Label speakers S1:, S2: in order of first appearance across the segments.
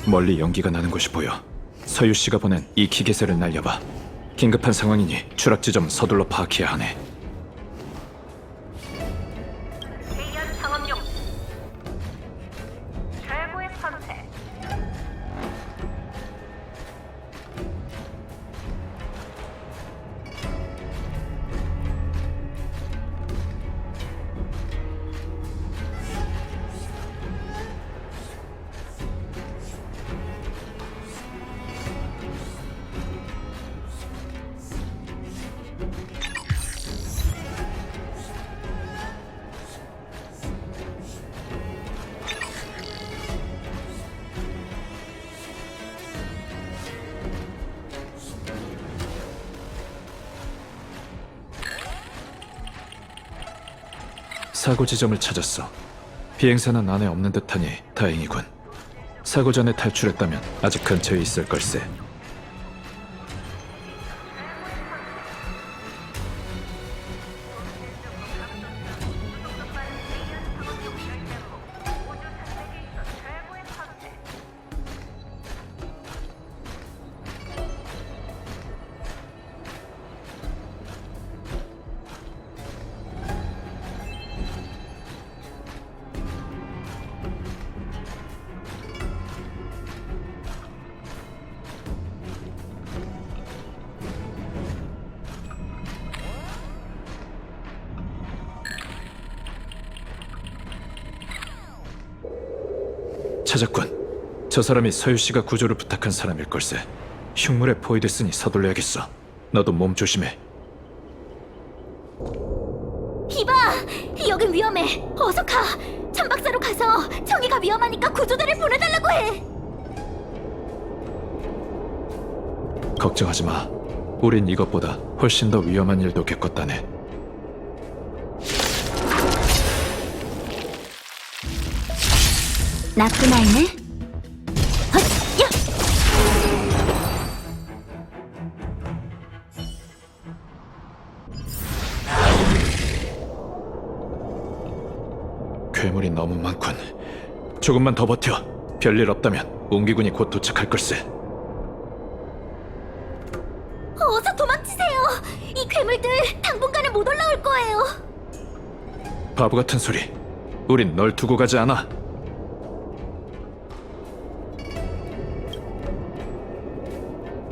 S1: 멀리 연기가 나는 곳이 보여. 서유 씨가 보낸 이 기계세를 날려봐. 긴급한 상황이니 추락 지점 서둘러 파악해야 하네.
S2: 대연 상업용 최고의 선택.
S1: 사고 지점을 찾았어. 비행사는 안에 없는 듯하니 다행이군. 사고 전에 탈출했다면 아직 근처에 있을 걸세. 찾았군. 저 사람이 서유 씨가 구조를 부탁한 사람일 걸세. 흉물에 포위됐으니 서둘러야겠어. 너도 몸 조심해.
S3: 이봐! 여긴 위험해. 어서 가! 천박사로 가서 청이가 위험하니까 구조대를 보내달라고 해!
S1: 걱정하지 마. 우린 이것보다 훨씬 더 위험한 일도 겪었다네.
S3: 나쁜 아이네? 헛! 야!
S1: 괴물이 너무 많군. 조금만 더 버텨. 별일 없다면 옹기군이 곧 도착할 걸세.
S3: 어서 도망치세요! 이 괴물들 당분간은 못 올라올 거예요!
S1: 바보 같은 소리. 우린 널 두고 가지 않아.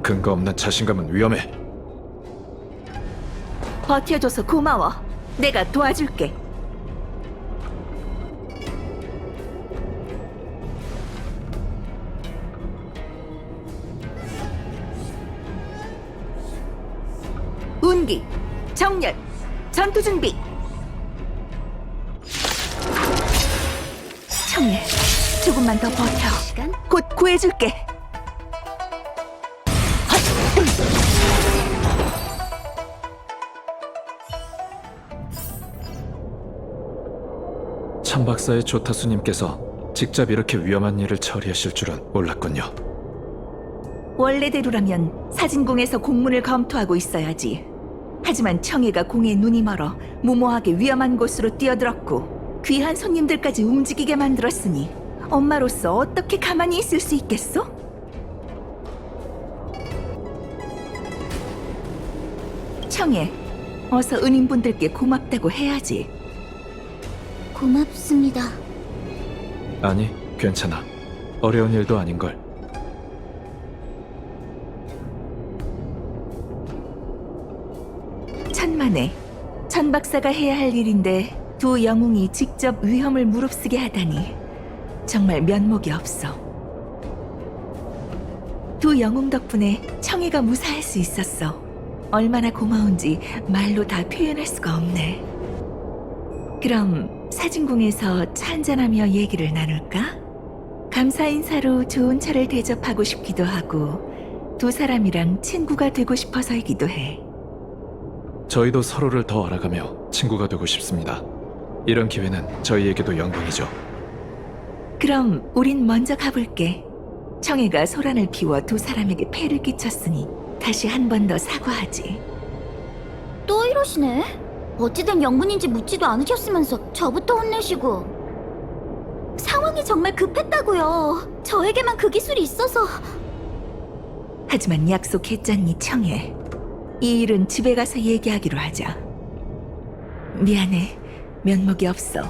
S1: 근거 없는 자신감은 위험해.
S2: 버텨줘서 고마워. 내가 도와줄게. 운기, 정렬, 전투 준비. 청일, 조금만 더 버텨.
S3: 시간?
S2: 곧 구해줄게.
S1: 천박사의 조타수님께서 직접 이렇게 위험한 일을 처리하실 줄은 몰랐군요.
S2: 원래대로라면 사진궁에서 공문을 검토하고 있어야지. 하지만 청해가 공에 눈이 멀어 무모하게 위험한 곳으로 뛰어들었고 귀한 손님들까지 움직이게 만들었으니 엄마로서 어떻게 가만히 있을 수 있겠어? 청해, 어서 은인분들께 고맙다고 해야지.
S3: 고맙습니다.
S1: 아니, 괜찮아. 어려운 일도 아닌걸.
S2: 천만에, 천 박사가 해야 할 일인데 두 영웅이 직접 위험을 무릅쓰게 하다니 정말 면목이 없어. 두 영웅 덕분에 청해가 무사할 수 있었어. 얼마나 고마운지 말로 다 표현할 수가 없네. 그럼 사진궁에서 차 한잔하며 얘기를 나눌까? 감사 인사로 좋은 차를 대접하고 싶기도 하고 두 사람이랑 친구가 되고 싶어서이기도 해.
S1: 저희도 서로를 더 알아가며 친구가 되고 싶습니다. 이런 기회는 저희에게도 영광이죠.
S2: 그럼 우린 먼저 가볼게. 청해가 소란을 피워 두 사람에게 폐를 끼쳤으니 다시 한 번 더 사과하지.
S3: 또 이러시네. 어찌된 영문인지 묻지도 않으셨으면서 저부터 혼내시고. 상황이 정말 급했다고요. 저에게만 그 기술이 있어서.
S2: 하지만 약속했잖니, 청해. 이 일은 집에 가서 얘기하기로 하자. 미안해. 면목이 없어.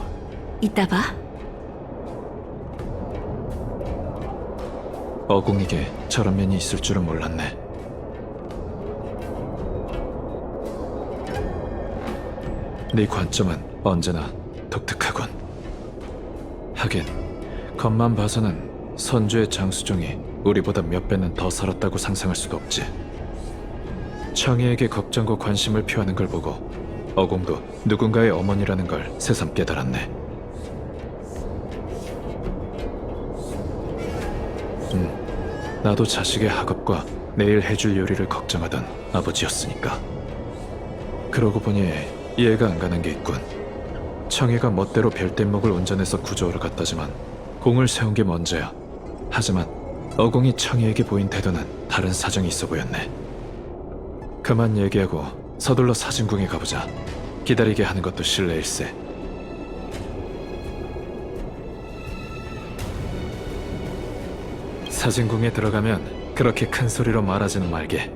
S2: 이따 봐.
S1: 어공에게 저런 면이 있을 줄은 몰랐네. 네 관점은 언제나 독특하군. 하긴 겉만 봐서는 선주의 장수종이 우리보다 몇 배는 더 살았다고 상상할 수도 없지. 청해에게 걱정과 관심을 표하는 걸 보고 어공도 누군가의 어머니라는 걸 새삼 깨달았네. 나도 자식의 학업과 내일 해줄 요리를 걱정하던 아버지였으니까. 그러고 보니 이해가 안 가는 게 있군. 청해가 멋대로 별뗏목을 운전해서 구조하러 갔다지만 공을 세운 게 먼저야. 하지만 어공이 청해에게 보인 태도는 다른 사정이 있어 보였네. 그만 얘기하고 서둘러 사진궁에 가보자. 기다리게 하는 것도 실례일세. 사진궁에 들어가면 그렇게 큰 소리로 말하지는 말게.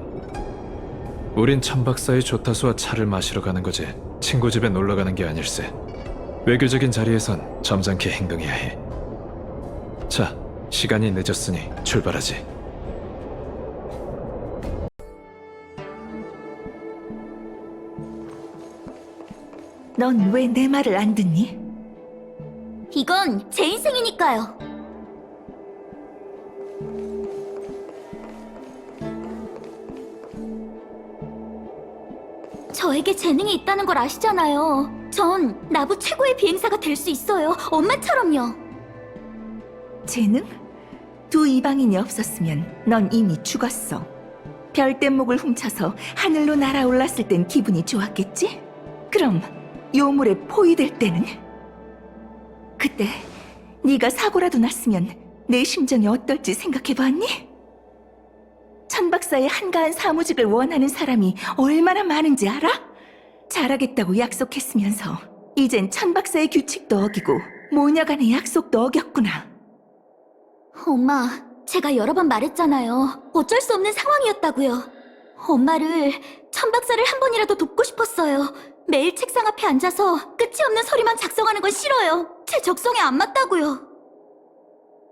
S1: 우린 천박사의 조타수와 차를 마시러 가는 거지 친구 집에 놀러 가는 게 아닐세. 외교적인 자리에선 점잖게 행동해야 해. 자, 시간이 늦었으니 출발하지.
S2: 넌 왜 내 말을 안 듣니?
S3: 이건 제 인생이니까요. 저에게 재능이 있다는 걸 아시잖아요. 전 나부 최고의 비행사가 될 수 있어요. 엄마처럼요.
S2: 재능? 두 이방인이 없었으면 넌 이미 죽었어. 별뗏목을 훔쳐서 하늘로 날아올랐을 땐 기분이 좋았겠지? 그럼 요물에 포위될 때는? 그때 네가 사고라도 났으면 내 심정이 어떨지 생각해봤니? 천박사의 한가한 사무직을 원하는 사람이 얼마나 많은지 알아? 잘하겠다고 약속했으면서 이젠 천박사의 규칙도 어기고 모녀간의 약속도 어겼구나.
S3: 엄마, 제가 여러 번 말했잖아요. 어쩔 수 없는 상황이었다고요. 엄마를, 천박사를 한 번이라도 돕고 싶었어요. 매일 책상 앞에 앉아서 끝이 없는 소리만 작성하는 건 싫어요. 제 적성에 안 맞다고요.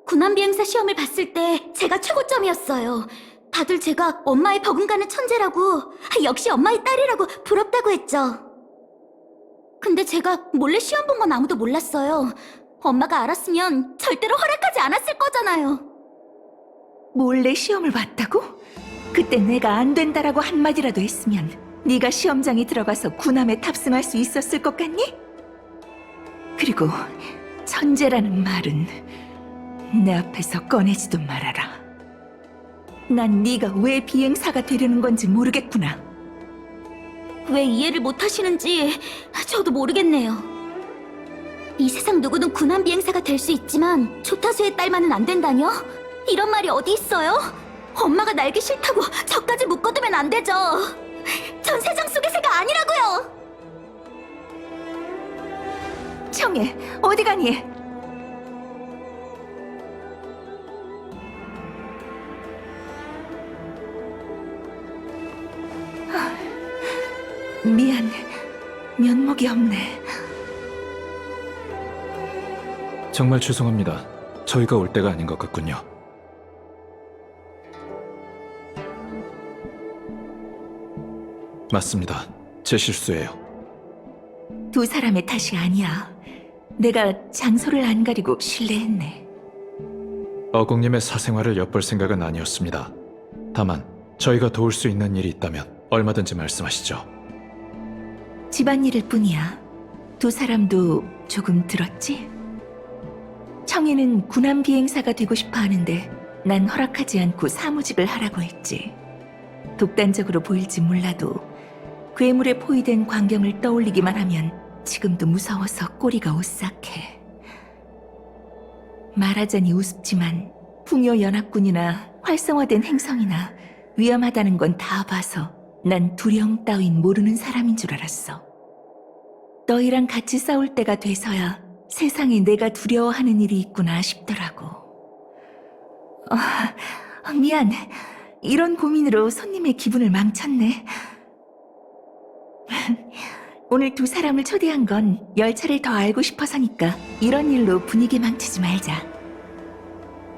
S3: 군함비행사 시험을 봤을 때 제가 최고점이었어요. 다들 제가 엄마의 버금가는 천재라고, 역시 엄마의 딸이라고 부럽다고 했죠. 근데 제가 몰래 시험 본 건 아무도 몰랐어요. 엄마가 알았으면 절대로 허락하지 않았을 거잖아요.
S2: 몰래 시험을 봤다고? 그때 내가 안 된다라고 한마디라도 했으면 네가 시험장에 들어가서 군함에 탑승할 수 있었을 것 같니? 그리고 천재라는 말은 내 앞에서 꺼내지도 말아라. 난 네가 왜 비행사가 되려는 건지 모르겠구나.
S3: 왜 이해를 못 하시는지 저도 모르겠네요. 이 세상 누구든 군함 비행사가 될 수 있지만 조타수의 딸만은 안 된다뇨? 이런 말이 어디 있어요? 엄마가 날기 싫다고 저까지 묶어두면 안 되죠. 전 세상 속의 새가 아니라고요.
S2: 청해, 어디 가니? 미안, 면목이 없네.
S1: 정말 죄송합니다. 저희가 올 때가 아닌 것 같군요. 맞습니다. 제 실수예요.
S2: 두 사람의 탓이 아니야. 내가 장소를 안 가리고 실례했네.
S1: 어국님의 사생활을 엿볼 생각은 아니었습니다. 다만 저희가 도울 수 있는 일이 있다면 얼마든지 말씀하시죠.
S2: 집안일일 뿐이야. 두 사람도 조금 들었지? 청이는 군함 비행사가 되고 싶어 하는데 난 허락하지 않고 사무직을 하라고 했지. 독단적으로 보일지 몰라도 괴물에 포위된 광경을 떠올리기만 하면 지금도 무서워서 꼬리가 오싹해. 말하자니 우습지만 풍요 연합군이나 활성화된 행성이나 위험하다는 건 다 봐서 난 두려움 따윈 모르는 사람인 줄 알았어. 너희랑 같이 싸울 때가 돼서야 세상에 내가 두려워하는 일이 있구나 싶더라고. 미안. 이런 고민으로 손님의 기분을 망쳤네. 오늘 두 사람을 초대한 건 열차를 더 알고 싶어서니까 이런 일로 분위기 망치지 말자.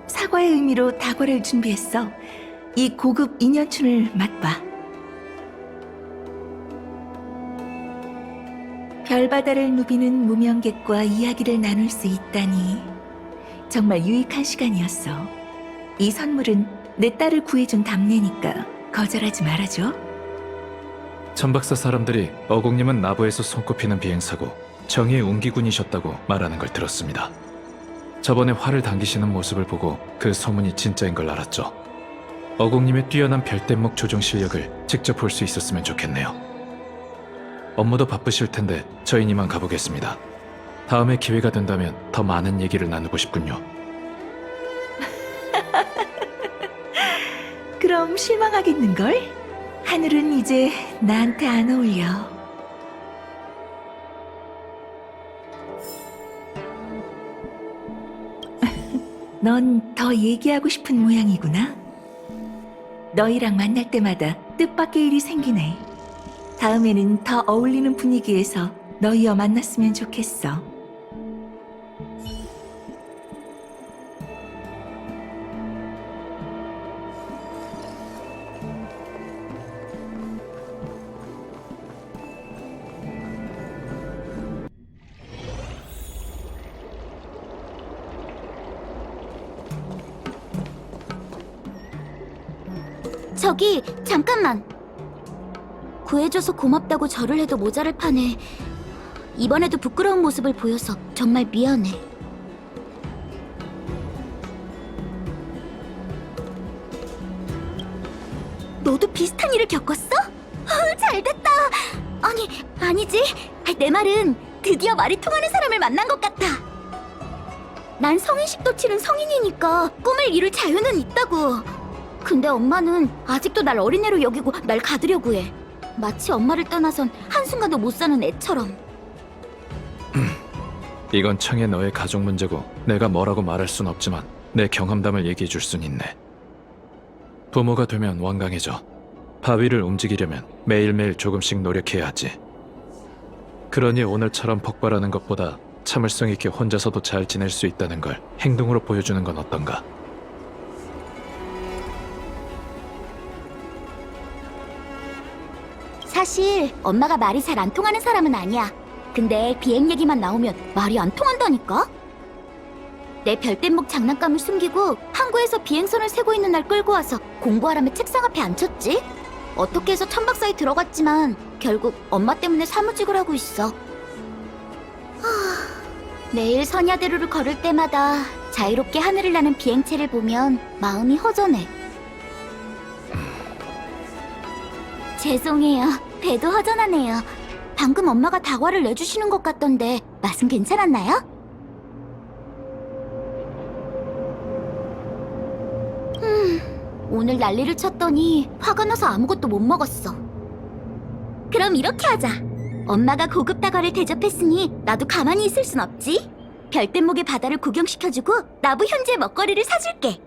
S2: 사과의 의미로 다과를 준비했어. 이 고급 인연춘을 맛봐. 별바다를 누비는 무명객과 이야기를 나눌 수 있다니 정말 유익한 시간이었어. 이 선물은 내 딸을 구해준 답례니까 거절하지 말아줘.
S1: 천박사 사람들이 어국님은 나부에서 손꼽히는 비행사고 정의의 운기군이셨다고 말하는 걸 들었습니다. 저번에 활을 당기시는 모습을 보고 그 소문이 진짜인 걸 알았죠. 어국님의 뛰어난 별대목 조종 실력을 직접 볼 수 있었으면 좋겠네요. 업무도 바쁘실 텐데 저희는 이만 가보겠습니다. 다음에 기회가 된다면 더 많은 얘기를 나누고 싶군요.
S2: 그럼 실망하겠는걸? 하늘은 이제 나한테 안 어울려. 넌 더 얘기하고 싶은 모양이구나. 너희랑 만날 때마다 뜻밖의 일이 생기네. 다음에는 더 어울리는 분위기에서 너희와 만났으면 좋겠어.
S3: 저기, 잠깐만. 구해줘서 고맙다고 절을 해도 모자랄 판에 이번에도 부끄러운 모습을 보여서 정말 미안해. 너도 비슷한 일을 겪었어? 잘됐다. 아니지. 내 말은 드디어 말이 통하는 사람을 만난 것 같아. 난 성인식도 치른 성인이니까 꿈을 이룰 자유는 있다고. 근데 엄마는 아직도 날 어린애로 여기고 날 가두려고 해. 마치 엄마를 떠나선 한순간도 못 사는 애처럼.
S1: 이건 청의 너의 가족 문제고 내가 뭐라고 말할 순 없지만 내 경험담을 얘기해 줄 순 있네. 부모가 되면 완강해져. 바위를 움직이려면 매일매일 조금씩 노력해야 하지. 그러니 오늘처럼 폭발하는 것보다 참을성 있게 혼자서도 잘 지낼 수 있다는 걸 행동으로 보여주는 건 어떤가?
S3: 사실 엄마가 말이 잘 안 통하는 사람은 아니야. 근데 비행 얘기만 나오면 말이 안 통한다니까? 내 별대목 장난감을 숨기고 항구에서 비행선을 세고 있는 날 끌고 와서 공부하라며 책상 앞에 앉혔지? 어떻게 해서 천박사에 들어갔지만 결국 엄마 때문에 사무직을 하고 있어. 매일 선야대로를 걸을 때마다 자유롭게 하늘을 나는 비행체를 보면 마음이 허전해. 죄송해요. 배도 허전하네요. 방금 엄마가 다과를 내주시는 것 같던데 맛은 괜찮았나요? 오늘 난리를 쳤더니 화가 나서 아무것도 못 먹었어. 그럼 이렇게 하자. 엄마가 고급 다과를 대접했으니 나도 가만히 있을 순 없지. 별대목의 바다를 구경시켜주고 나부 현지의 먹거리를 사줄게.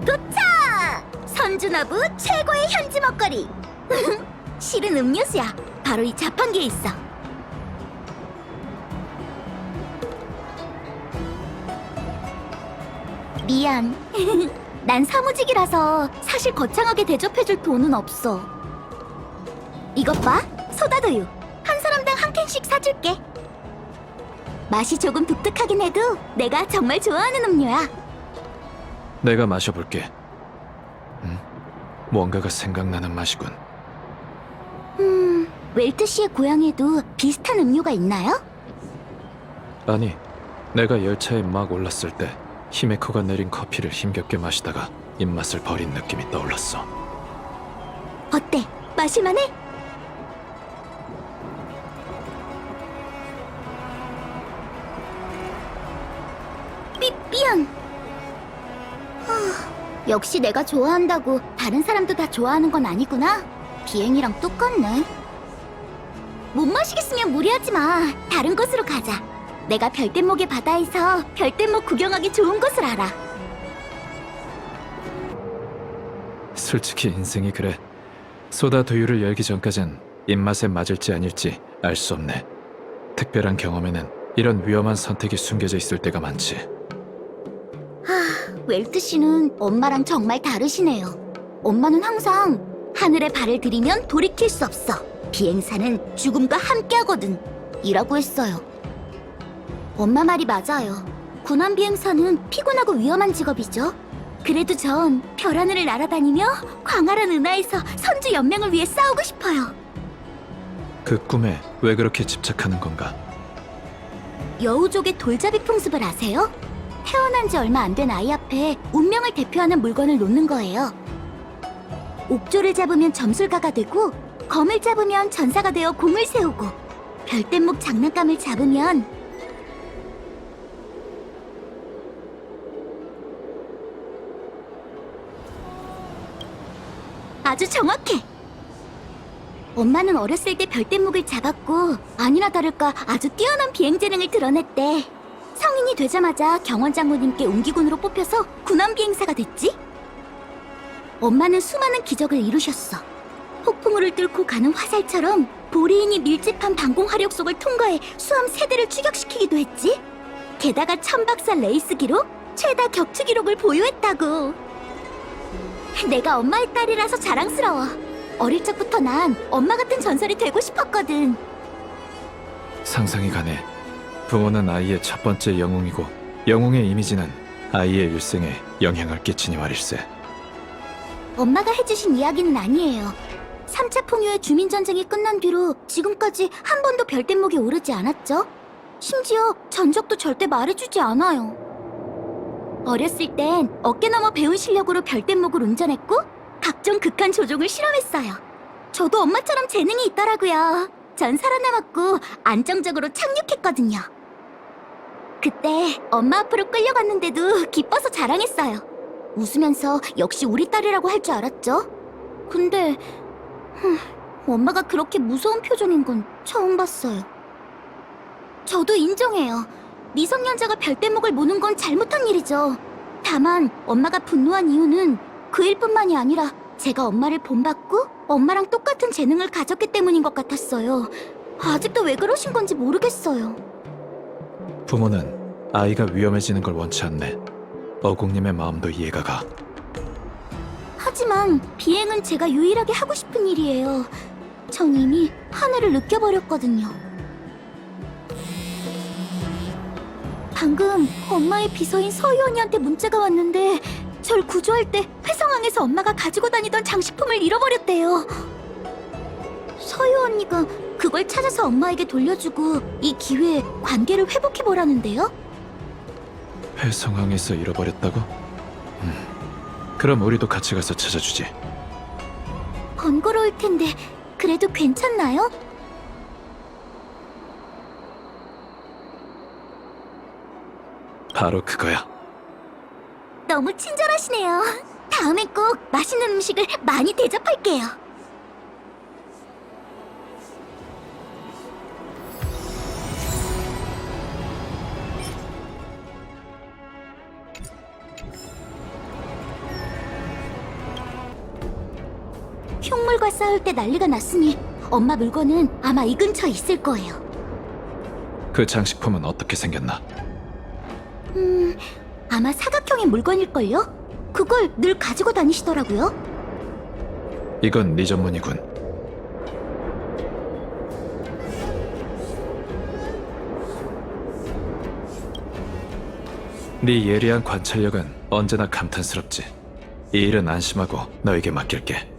S3: 도착! 선주나부 최고의 현지 먹거리. 실은 음료수야. 바로 이 자판기에 있어. 미안. 난 사무직이라서 사실 거창하게 대접해줄 돈은 없어. 이것 봐, 소다두유. 한 사람당 한 캔씩 사줄게. 맛이 조금 독특하긴 해도 내가 정말 좋아하는 음료야.
S1: 내가 마셔볼게. 뭔가가 생각나는 맛이군.
S3: 웰트 씨의 고향에도 비슷한 음료가 있나요?
S1: 아니, 내가 열차에 막 올랐을 때 히메코가 내린 커피를 힘겹게 마시다가 입맛을 버린 느낌이 떠올랐어.
S3: 어때? 마실만해? 미안. 역시 내가 좋아한다고 다른 사람도 다 좋아하는 건 아니구나. 비행이랑 똑같네. 못 마시겠으면 무리하지 마. 다른 곳으로 가자. 내가 별대목의 바다에서 별대목 구경하기 좋은 곳을 알아.
S1: 솔직히 인생이 그래. 소다 두유를 열기 전까진 입맛에 맞을지 아닐지 알 수 없네. 특별한 경험에는 이런 위험한 선택이 숨겨져 있을 때가 많지.
S3: 웰트 씨는 엄마랑 정말 다르시네요. 엄마는 항상 하늘에 발을 들이면 돌이킬 수 없어. 비행사는 죽음과 함께하거든. 이라고 했어요. 엄마 말이 맞아요. 군함 비행사는 피곤하고 위험한 직업이죠. 그래도 전 별하늘을 날아다니며 광활한 은하에서 선주 연맹을 위해 싸우고 싶어요.
S1: 그 꿈에 왜 그렇게 집착하는 건가?
S3: 여우족의 돌잡이 풍습을 아세요? 태어난 지 얼마 안 된 아이 앞에 운명을 대표하는 물건을 놓는 거예요. 옥조를 잡으면 점술가가 되고, 검을 잡으면 전사가 되어 공을 세우고, 별대목 장난감을 잡으면 아주 정확해! 엄마는 어렸을 때 별대목을 잡았고 아니나 다를까 아주 뛰어난 비행 재능을 드러냈대. 성인이 되자마자 경원 장모님께 옹기군으로 뽑혀서 군함 비행사가 됐지? 엄마는 수많은 기적을 이루셨어. 폭풍우를 뚫고 가는 화살처럼 보리인이 밀집한 방공 화력 속을 통과해 수함 3대를 추격시키기도 했지? 게다가 1000박사 레이스 기록, 최다 격추 기록을 보유했다고. 내가 엄마의 딸이라서 자랑스러워. 어릴 적부터 난 엄마 같은 전설이 되고 싶었거든.
S1: 상상이 가네. 부모는 아이의 첫 번째 영웅이고 영웅의 이미지는 아이의 일생에 영향을 끼치니 말일세.
S3: 엄마가 해주신 이야기는 아니에요. 3차 풍요의 주민전쟁이 끝난 뒤로 지금까지 한 번도 별대목에 오르지 않았죠? 심지어 전적도 절대 말해주지 않아요. 어렸을 땐 어깨 넘어 배운 실력으로 별대목을 운전했고 각종 극한 조종을 실험했어요. 저도 엄마처럼 재능이 있더라고요. 전 살아남았고 안정적으로 착륙했거든요. 그때 엄마 앞으로 끌려갔는데도 기뻐서 자랑했어요. 웃으면서 역시 우리 딸이라고 할 줄 알았죠. 근데 엄마가 그렇게 무서운 표정인 건 처음 봤어요. 저도 인정해요. 미성년자가 별대목을 모는 건 잘못한 일이죠. 다만 엄마가 분노한 이유는 그 일뿐만이 아니라 제가 엄마를 본받고 엄마랑 똑같은 재능을 가졌기 때문인 것 같았어요. 아직도 왜 그러신 건지 모르겠어요.
S1: 부모는 아이가 위험해지는 걸 원치 않네. 어국님의 마음도 이해가 가.
S3: 하지만 비행은 제가 유일하게 하고 싶은 일이에요. 전 이미 하늘을 느껴버렸거든요. 방금 엄마의 비서인 서희 언니한테 문자가 왔는데 절 구조할 때 회성항에서 엄마가 가지고 다니던 장식품을 잃어버렸대요. 서희 언니가 그걸 찾아서 엄마에게 돌려주고 이 기회에 관계를 회복해보라는데요?
S1: 회성항에서 잃어버렸다고? 그럼 우리도 같이 가서 찾아주지.
S3: 번거로울 텐데 그래도 괜찮나요?
S1: 바로 그거야.
S3: 너무 친절하시네요. 다음엔 꼭 맛있는 음식을 많이 대접할게요. 흉물과 싸울 때 난리가 났으니 엄마 물건은 아마 이 근처에 있을 거예요.
S1: 그 장식품은 어떻게 생겼나?
S3: 아마 사각형의 물건일걸요? 그걸 늘 가지고 다니시더라고요.
S1: 이건 네 전문이군. 네 예리한 관찰력은 언제나 감탄스럽지. 이 일은 안심하고 너에게 맡길게.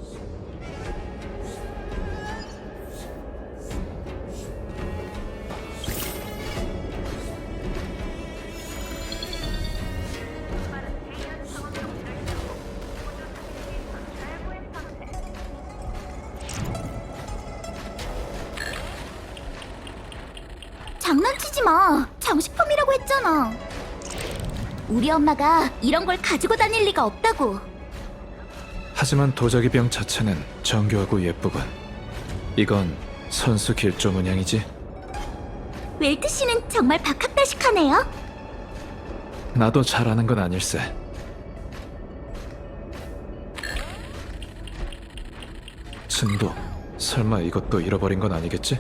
S3: 장난치지 마. 장식품이라고 했잖아. 우리 엄마가 이런 걸 가지고 다닐 리가 없다고.
S1: 하지만 도자기 병 자체는 정교하고 예쁘군. 이건 선수 길조 문양이지?
S3: 웰트 씨는 정말 박학다식하네요.
S1: 나도 잘 아는 건 아닐세. 진도, 설마 이것도 잃어버린 건 아니겠지?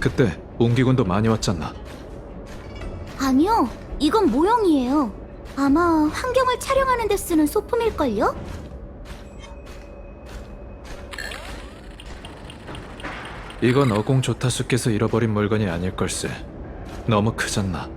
S1: 그때 옹기군도 많이 왔잖아.
S3: 아니요, 이건 모형이에요. 아마 환경을 촬영하는 데 쓰는 소품일걸요?
S1: 이건 어공 조타수께서 잃어버린 물건이 아닐 걸세. 너무 크잖나.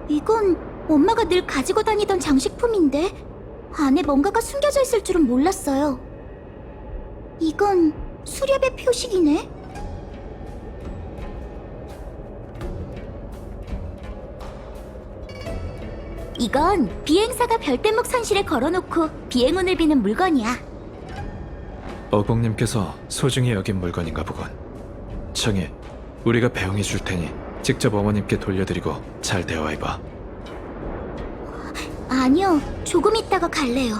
S3: 이건 엄마가 늘 가지고 다니던 장식품인데 안에 뭔가가 숨겨져 있을 줄은 몰랐어요. 이건 수렵의 표식이네. 이건 비행사가 별대목 선실에 걸어놓고 비행운을 비는 물건이야.
S1: 어공님께서 소중히 여긴 물건인가 보군. 청해, 우리가 배웅해 줄 테니 직접 어머님께 돌려드리고 잘 대화해봐.
S3: 아니요, 조금 있다가 갈래요.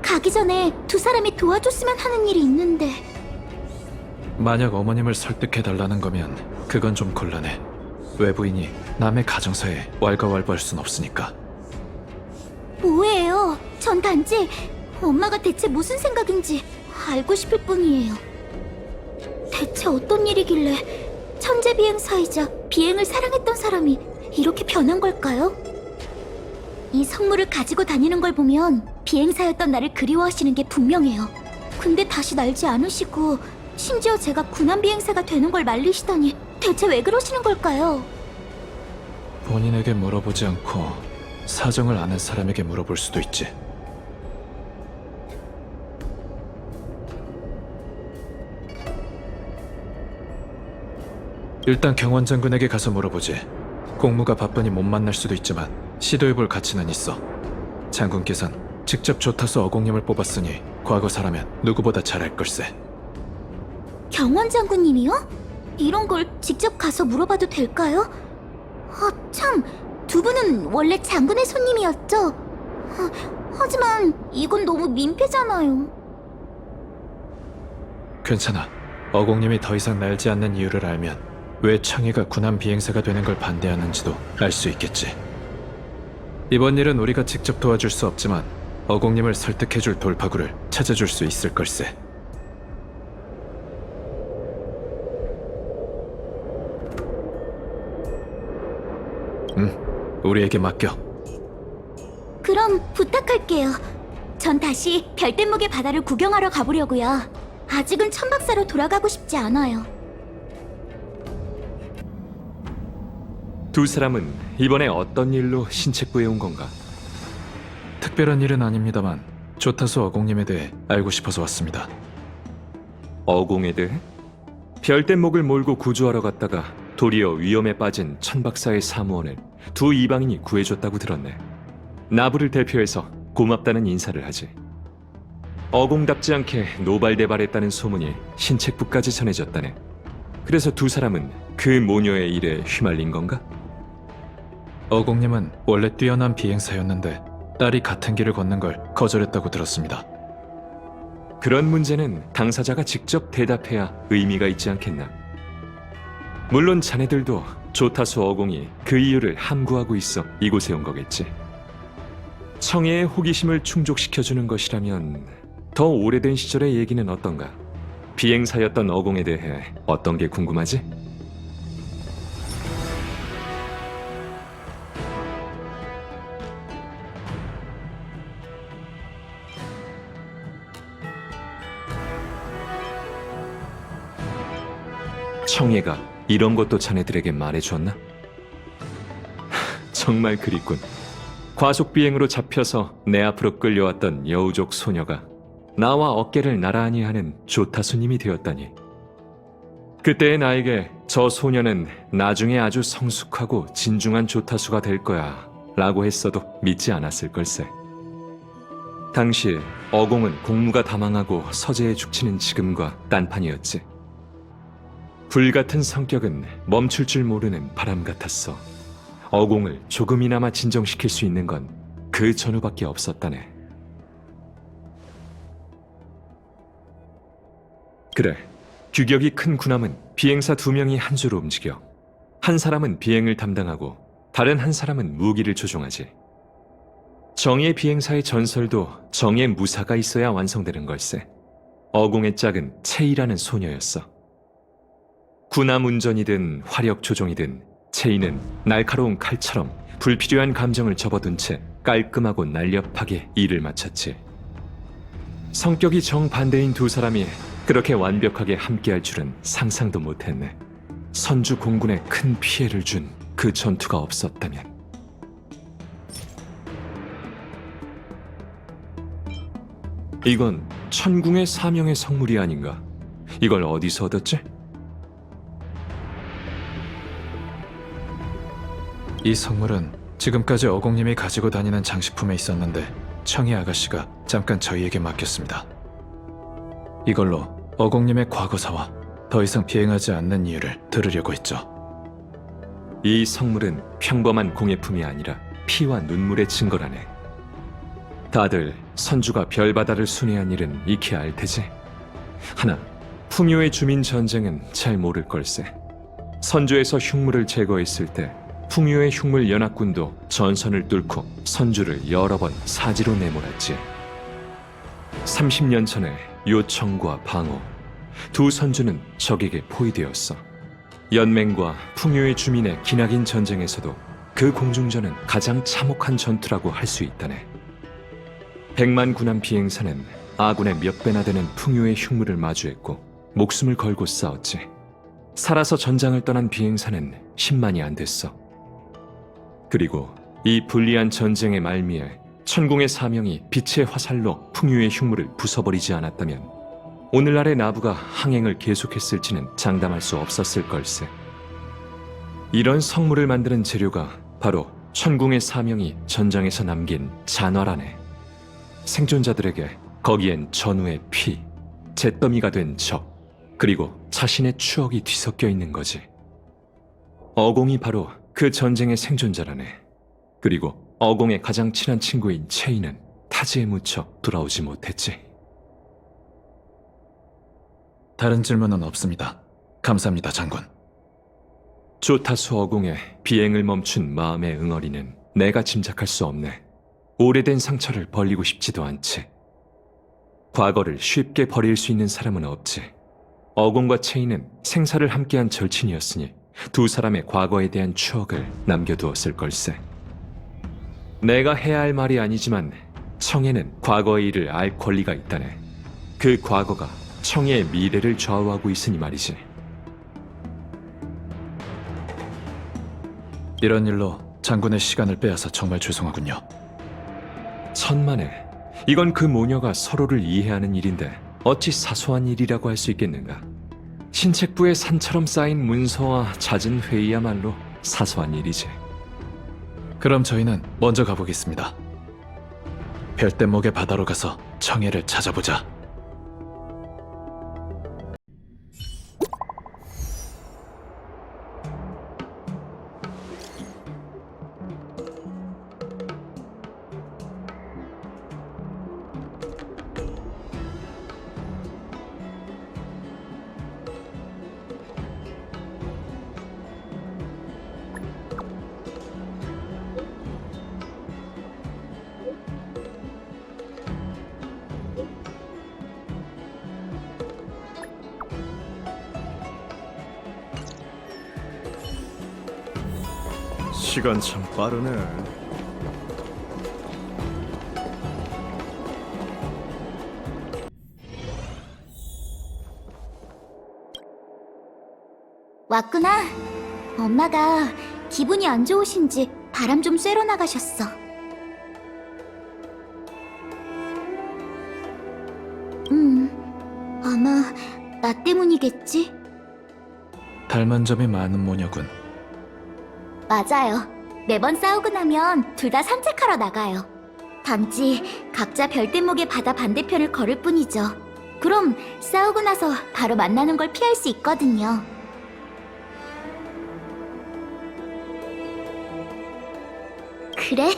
S3: 가기 전에 두 사람이 도와줬으면 하는 일이 있는데.
S1: 만약 어머님을 설득해달라는 거면 그건 좀 곤란해. 외부인이 남의 가정사에 왈가왈부할 순 없으니까.
S3: 뭐예요? 전 단지 엄마가 대체 무슨 생각인지 알고 싶을 뿐이에요. 대체 어떤 일이길래 천재 비행사이자 비행을 사랑했던 사람이 이렇게 변한 걸까요? 이 성물을 가지고 다니는 걸 보면 비행사였던 나를 그리워하시는 게 분명해요. 근데 다시 날지 않으시고 심지어 제가 군함 비행사가 되는 걸 말리시다니 대체 왜 그러시는 걸까요?
S1: 본인에게 물어보지 않고 사정을 아는 사람에게 물어볼 수도 있지. 일단 경원 장군에게 가서 물어보지. 공무가 바쁘니 못 만날 수도 있지만 시도해볼 가치는 있어. 장군께선 직접 조타수 어공님을 뽑았으니 과거사라면 누구보다 잘할 걸세.
S3: 경원 장군님이요? 이런 걸 직접 가서 물어봐도 될까요? 아, 참, 두 분은 원래 장군의 손님이었죠? 하지만 이건 너무 민폐잖아요.
S1: 괜찮아. 어공님이 더 이상 날지 않는 이유를 알면 왜 청해가 군함 비행사가 되는 걸 반대하는지도 알 수 있겠지. 이번 일은 우리가 직접 도와줄 수 없지만 어공님을 설득해줄 돌파구를 찾아줄 수 있을 걸세. 우리에게 맡겨.
S3: 그럼 부탁할게요. 전 다시 별대목의 바다를 구경하러 가보려고요. 아직은 천박사로 돌아가고 싶지 않아요.
S4: 두 사람은 이번에 어떤 일로 신책부에 온 건가?
S1: 특별한 일은 아닙니다만 조타수 어공님에 대해 알고 싶어서 왔습니다.
S4: 어공에 대해? 별대목을 몰고 구조하러 갔다가 도리어 위험에 빠진 천박사의 사무원을 두 이방인이 구해줬다고 들었네. 나부를 대표해서 고맙다는 인사를 하지. 어공답지 않게 노발대발했다는 소문이 신책부까지 전해졌다네. 그래서 두 사람은 그 모녀의 일에 휘말린 건가?
S1: 어공님은 원래 뛰어난 비행사였는데 딸이 같은 길을 걷는 걸 거절했다고 들었습니다.
S4: 그런 문제는 당사자가 직접 대답해야 의미가 있지 않겠나? 물론 자네들도 조타수 어공이 그 이유를 함구하고 있어 이곳에 온 거겠지. 청해의 호기심을 충족시켜주는 것이라면 더 오래된 시절의 얘기는 어떤가? 비행사였던 어공에 대해 어떤 게 궁금하지? 청해가 이런 것도 자네들에게 말해주었나? 정말 그립군. 과속 비행으로 잡혀서 내 앞으로 끌려왔던 여우족 소녀가 나와 어깨를 나란히 하는 조타수님이 되었다니. 그때의 나에게 저 소녀는 나중에 아주 성숙하고 진중한 조타수가 될 거야 라고 했어도 믿지 않았을 걸세. 당시 어공은 공무가 다망하고 서재에 죽치는 지금과 딴판이었지. 불같은 성격은 멈출 줄 모르는 바람 같았어. 어공을 조금이나마 진정시킬 수 있는 건 그 전후밖에 없었다네. 그래, 규격이 큰 군함은 비행사 2명이 한 줄로 움직여. 한 사람은 비행을 담당하고 다른 한 사람은 무기를 조종하지. 정예 비행사의 전설도 정예 무사가 있어야 완성되는 걸세. 어공의 짝은 채이라는 소녀였어. 군함 운전이든 화력 조종이든 채이는 날카로운 칼처럼 불필요한 감정을 접어둔 채 깔끔하고 날렵하게 일을 마쳤지. 성격이 정반대인 두 사람이 그렇게 완벽하게 함께할 줄은 상상도 못했네. 선주 공군에 큰 피해를 준 그 전투가 없었다면. 이건 천궁의 사명의 성물이 아닌가? 이걸 어디서 얻었지?
S1: 이 성물은 지금까지 어공님이 가지고 다니는 장식품에 있었는데 청희 아가씨가 잠깐 저희에게 맡겼습니다. 이걸로 어공님의 과거사와 더 이상 비행하지 않는 이유를 들으려고 했죠.
S4: 이 성물은 평범한 공예품이 아니라 피와 눈물의 증거라네. 다들 선주가 별바다를 순회한 일은 익히 알 테지. 하나, 풍요의 주민 전쟁은 잘 모를 걸세. 선주에서 흉물을 제거했을 때 풍요의 흉물 연합군도 전선을 뚫고 선주를 여러 번 사지로 내몰았지. 30년 전에 요청과 방어, 두 선주는 적에게 포위되었어. 연맹과 풍요의 주민의 기나긴 전쟁에서도 그 공중전은 가장 참혹한 전투라고 할 수 있다네. 100만 군함 비행사는 아군의 몇 배나 되는 풍요의 흉물을 마주했고 목숨을 걸고 싸웠지. 살아서 전장을 떠난 비행사는 10만이 안 됐어. 그리고 이 불리한 전쟁의 말미에 천궁의 사명이 빛의 화살로 풍요의 흉물을 부숴버리지 않았다면 오늘날의 나부가 항행을 계속했을지는 장담할 수 없었을 걸세. 이런 성물을 만드는 재료가 바로 천궁의 사명이 전장에서 남긴 잔화라네. 생존자들에게 거기엔 전우의 피, 잿더미가 된 적, 그리고 자신의 추억이 뒤섞여 있는 거지. 어공이 바로 그 전쟁의 생존자라네. 그리고 어공의 가장 친한 친구인 채이는 타지에 묻혀 돌아오지 못했지.
S1: 다른 질문은 없습니다. 감사합니다, 장군.
S4: 조타수 어공의 비행을 멈춘 마음의 응어리는 내가 짐작할 수 없네. 오래된 상처를 벌리고 싶지도 않지. 과거를 쉽게 버릴 수 있는 사람은 없지. 어공과 채이는 생사를 함께한 절친이었으니 두 사람의 과거에 대한 추억을 남겨두었을 걸세. 내가 해야 할 말이 아니지만 청해는 과거의 일을 알 권리가 있다네. 그 과거가 청해의 미래를 좌우하고 있으니 말이지.
S1: 이런 일로 장군의 시간을 빼앗아 정말 죄송하군요.
S4: 천만에, 이건 그 모녀가 서로를 이해하는 일인데 어찌 사소한 일이라고 할 수 있겠는가. 신책부에 산처럼 쌓인 문서와 잦은 회의야말로 사소한 일이지.
S1: 그럼 저희는 먼저 가보겠습니다. 별대목의 바다로 가서 청해를 찾아보자.
S5: 시간 참 빠르네.
S3: 왔구나. 엄마가 기분이 안 좋으신지 바람 좀 쐬러 나가셨어. 아마 나 때문이겠지?
S1: 닮은 점이 많은 모녀군.
S3: 맞아요. 매번 싸우고 나면 둘 다 산책하러 나가요. 단지 각자 별대목의 바다 반대편을 걸을 뿐이죠. 그럼 싸우고 나서 바로 만나는 걸 피할 수 있거든요. 그래?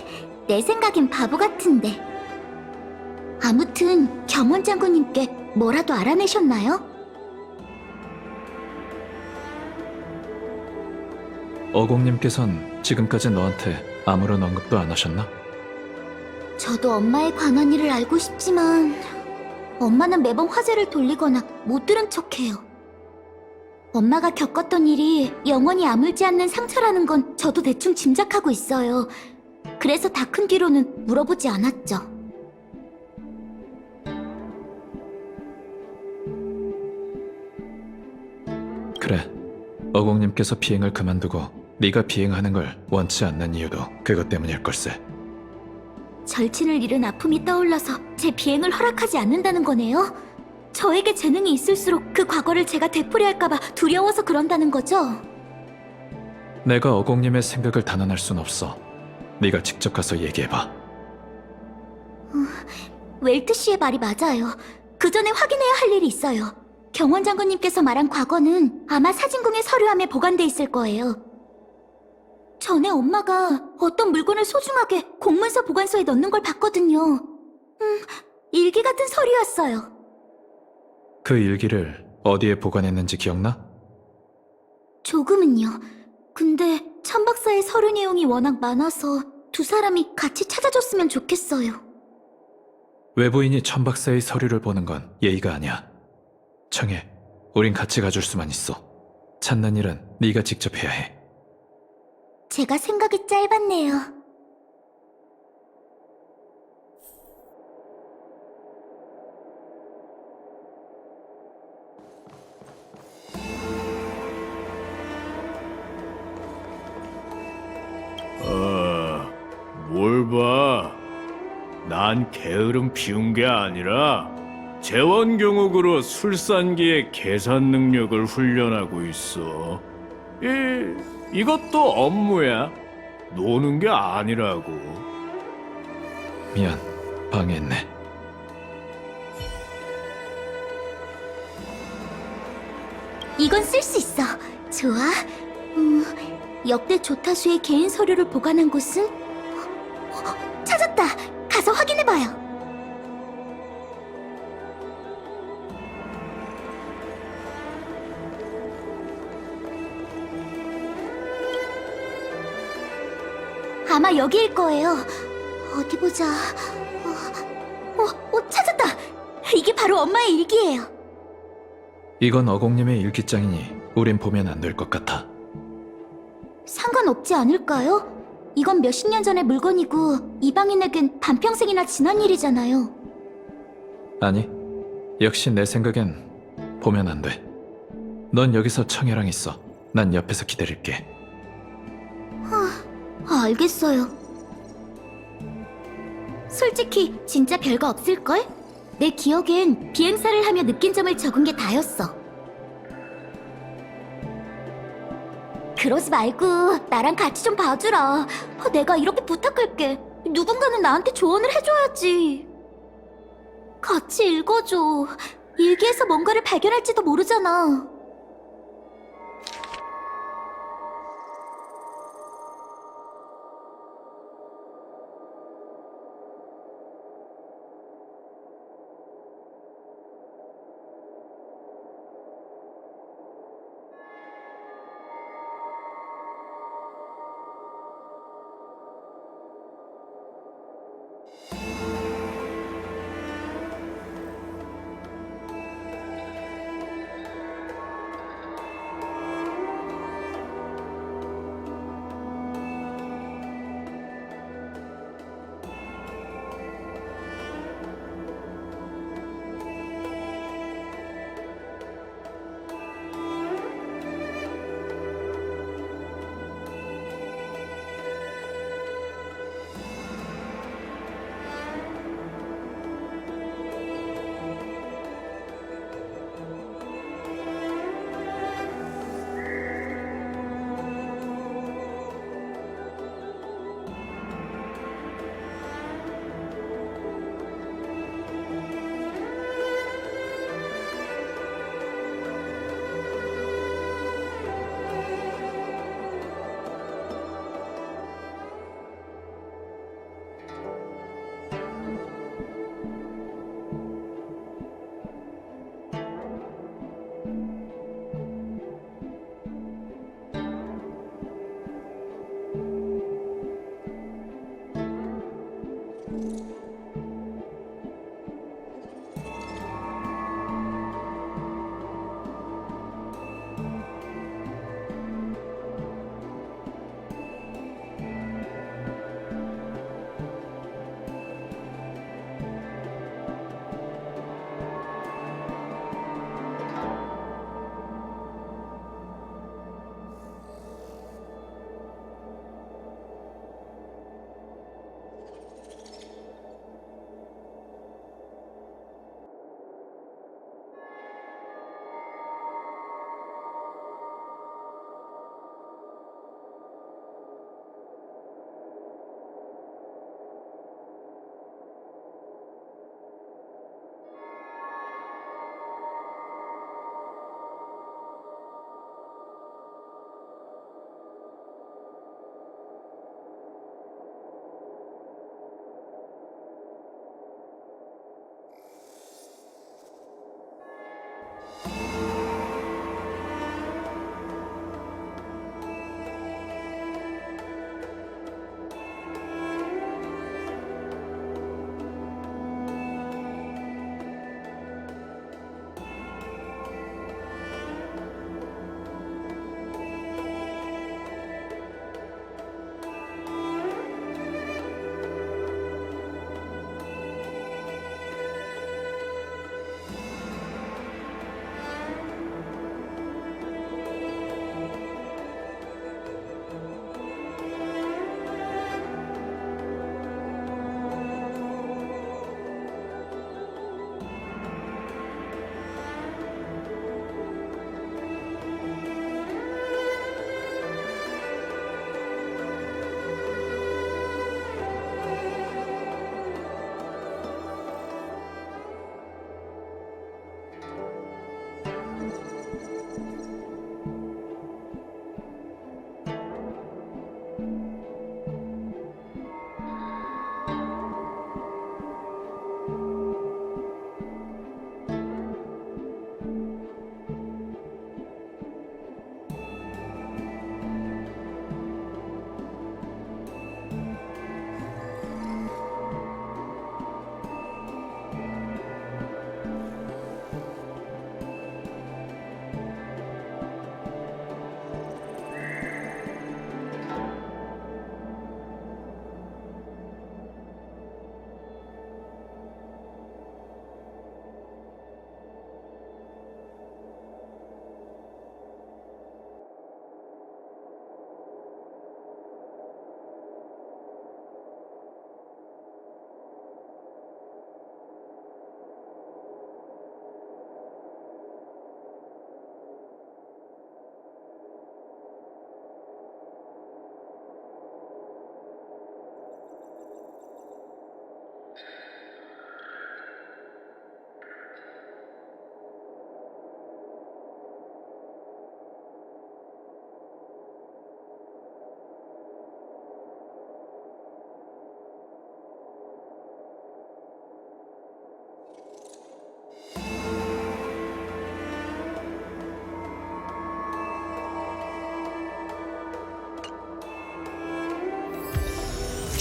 S3: 내 생각엔 바보 같은데. 아무튼 겸원 장군님께 뭐라도 알아내셨나요?
S1: 어공님께선 지금까지 너한테 아무런 언급도 안 하셨나?
S3: 저도 엄마에 관한 일을 알고 싶지만 엄마는 매번 화제를 돌리거나 못 들은 척해요. 엄마가 겪었던 일이 영원히 아물지 않는 상처라는 건 저도 대충 짐작하고 있어요. 그래서 다 큰 뒤로는 물어보지 않았죠.
S1: 그래. 어공님께서 비행을 그만두고 네가 비행하는 걸 원치 않는 이유도 그것 때문일 걸세.
S3: 절친을 잃은 아픔이 떠올라서 제 비행을 허락하지 않는다는 거네요? 저에게 재능이 있을수록 그 과거를 제가 되풀이할까봐 두려워서 그런다는 거죠?
S1: 내가 어공님의 생각을 단언할 순 없어. 네가 직접 가서 얘기해봐.
S3: 웰트 씨의 말이 맞아요. 그 전에 확인해야 할 일이 있어요. 경원 장군님께서 말한 과거는 아마 사진궁의 서류함에 보관돼 있을 거예요. 전에 엄마가 어떤 물건을 소중하게 공문서 보관소에 넣는 걸 봤거든요. 일기 같은 서류였어요.
S1: 그 일기를 어디에 보관했는지 기억나?
S3: 조금은요. 근데 천 박사의 서류 내용이 워낙 많아서 두 사람이 같이 찾아줬으면 좋겠어요.
S1: 외부인이 천 박사의 서류를 보는 건 예의가 아니야. 청해, 우린 같이 가줄 수만 있어. 찾는 일은 네가 직접 해야 해.
S3: 제가 생각이 짧았네요.
S5: 뭘 봐. 난 게으름 피운 게 아니라 재원경옥으로 술산기의 계산 능력을 훈련하고 있어. 이것도 업무야. 노는 게 아니라고.
S1: 미안, 방해했네.
S3: 이건 쓸 수 있어. 좋아. 역대 조타수의 개인 서류를 보관한 곳은? 찾았다. 가서 확인해봐요. 아마 여기일 거예요. 어디 보자. 찾았다. 이게 바로 엄마의 일기예요.
S1: 이건 어공님의 일기장이니 우린 보면 안 될 것 같아.
S3: 상관없지 않을까요? 이건 몇십 년 전의 물건이고 이방인에겐 반평생이나 지난 일이잖아요.
S1: 아니, 역시 내 생각엔 보면 안 돼. 넌 여기서 청해랑 있어. 난 옆에서 기다릴게.
S3: 알겠어요. 솔직히 진짜 별거 없을걸? 내 기억엔 비행사를 하며 느낀 점을 적은 게 다였어. 그러지 말고 나랑 같이 좀 봐주라. 내가 이렇게 부탁할게. 누군가는 나한테 조언을 해줘야지. 같이 읽어줘. 일기에서 뭔가를 발견할지도 모르잖아.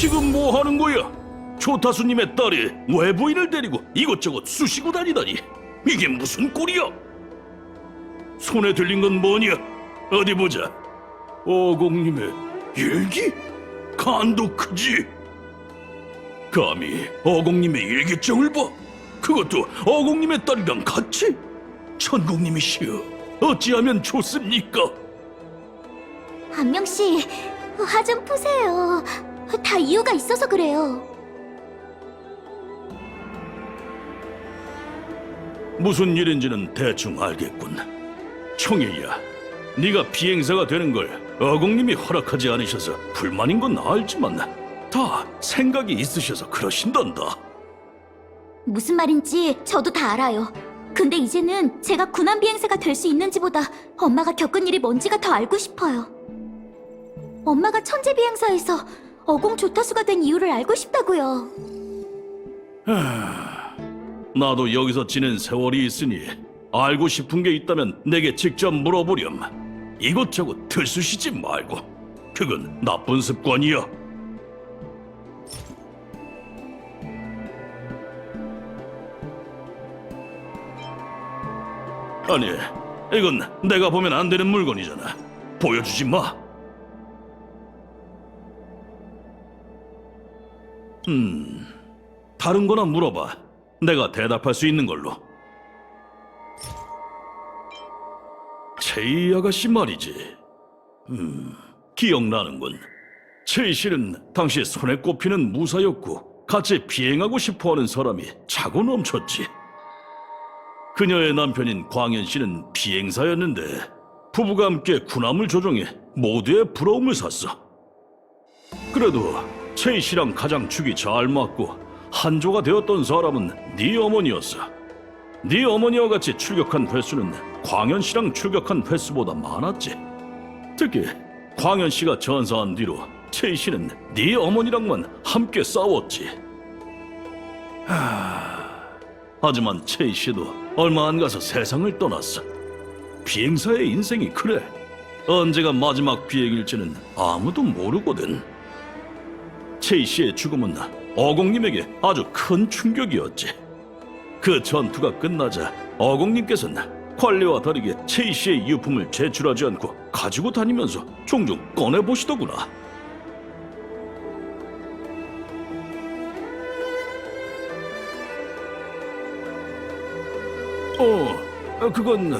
S6: 지금 뭐 하는 거야? 조타수님의 딸이 외부인을 데리고 이것저것 쑤시고 다니다니. 이게 무슨 꼴이야? 손에 들린 건 뭐냐? 어디 보자. 어공님의 일기? 간도 크지? 감히 어공님의 일기장을 봐? 그것도 어공님의 딸이랑 같이? 천공님이시여, 어찌하면 좋습니까?
S3: 안명씨, 화 좀 푸세요. 다 이유가 있어서 그래요.
S6: 무슨 일인지는 대충 알겠군. 청이야, 네가 비행사가 되는 걸 어공님이 허락하지 않으셔서 불만인 건 알지만 다 생각이 있으셔서 그러신단다.
S3: 무슨 말인지 저도 다 알아요. 근데 이제는 제가 군함 비행사가 될 수 있는지보다 엄마가 겪은 일이 뭔지가 더 알고 싶어요. 엄마가 천재 비행사에서 어공 조타수가 된 이유를 알고 싶다고요.
S6: 나도 여기서 지낸 세월이 있으니 알고 싶은 게 있다면 내게 직접 물어보렴. 이것저것 들쑤시지 말고. 그건 나쁜 습관이야. 아니, 이건 내가 보면 안 되는 물건이잖아. 보여주지 마. 다른 거나 물어봐. 내가 대답할 수 있는 걸로. 체이 아가씨 말이지. 기억나는군. 체이 씨는 당시 손에 꼽히는 무사였고 같이 비행하고 싶어하는 사람이 차고 넘쳤지. 그녀의 남편인 광현 씨는 비행사였는데 부부가 함께 군함을 조종해 모두의 부러움을 샀어. 그래도 체이 씨랑 가장 축이 잘 맞고 한조가 되었던 사람은 네 어머니였어. 네 어머니와 같이 출격한 횟수는 광현 씨랑 출격한 횟수보다 많았지. 특히 광현 씨가 전사한 뒤로 체이 씨는 네 어머니랑만 함께 싸웠지. 하지만 체이 씨도 얼마 안 가서 세상을 떠났어. 비행사의 인생이 그래. 언제가 마지막 비행일지는 아무도 모르거든. 체이 씨의 죽음은 어공님에게 아주 큰 충격이었지. 그 전투가 끝나자 어공님께서는 관리와 다르게 체이 씨의 유품을 제출하지 않고 가지고 다니면서 종종 꺼내보시더구나. 그건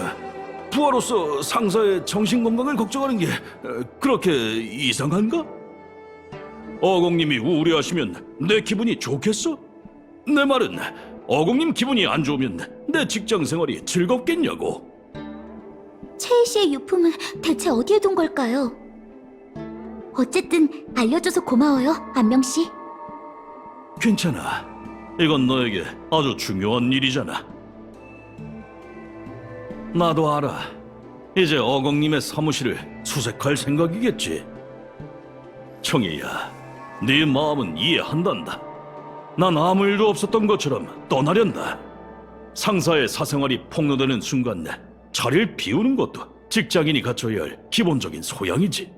S6: 부하로서 상사의 정신건강을 걱정하는 게 그렇게 이상한가? 어공님이 우울해하시면 내 기분이 좋겠어? 내 말은 어공님 기분이 안 좋으면 내 직장 생활이 즐겁겠냐고.
S3: 채희 씨의 유품은 대체 어디에 둔 걸까요? 어쨌든 알려줘서 고마워요, 안명 씨.
S6: 괜찮아. 이건 너에게 아주 중요한 일이잖아. 나도 알아. 이제 어공님의 사무실을 수색할 생각이겠지. 청이야, 네 마음은 이해한단다. 난 아무 일도 없었던 것처럼 떠나련다. 상사의 사생활이 폭로되는 순간 자리를 비우는 것도 직장인이 갖춰야 할 기본적인 소양이지.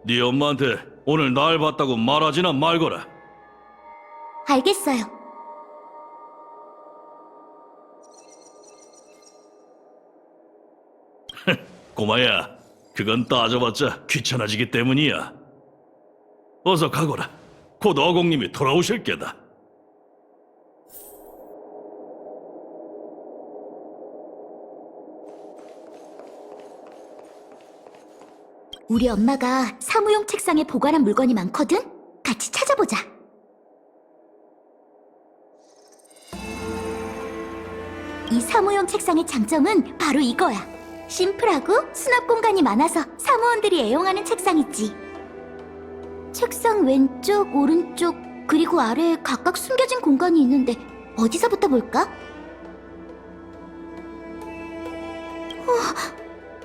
S6: 네 엄마한테 오늘 날 봤다고 말하지나 말거라.
S3: 알겠어요.
S6: 꼬마야, 그건 따져봤자 귀찮아지기 때문이야. 어서 가거라. 곧 어공님이 돌아오실 게다.
S3: 우리 엄마가 사무용 책상에 보관한 물건이 많거든? 같이 찾아보자. 이 사무용 책상의 장점은 바로 이거야. 심플하고 수납 공간이 많아서 사무원들이 애용하는 책상이지. 책상 왼쪽, 오른쪽, 그리고 아래에 각각 숨겨진 공간이 있는데 어디서부터 볼까?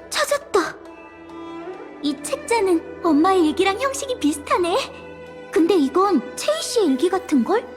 S3: 찾았다. 이 책자는 엄마의 일기랑 형식이 비슷하네. 근데 이건 채희 씨의 일기 같은걸?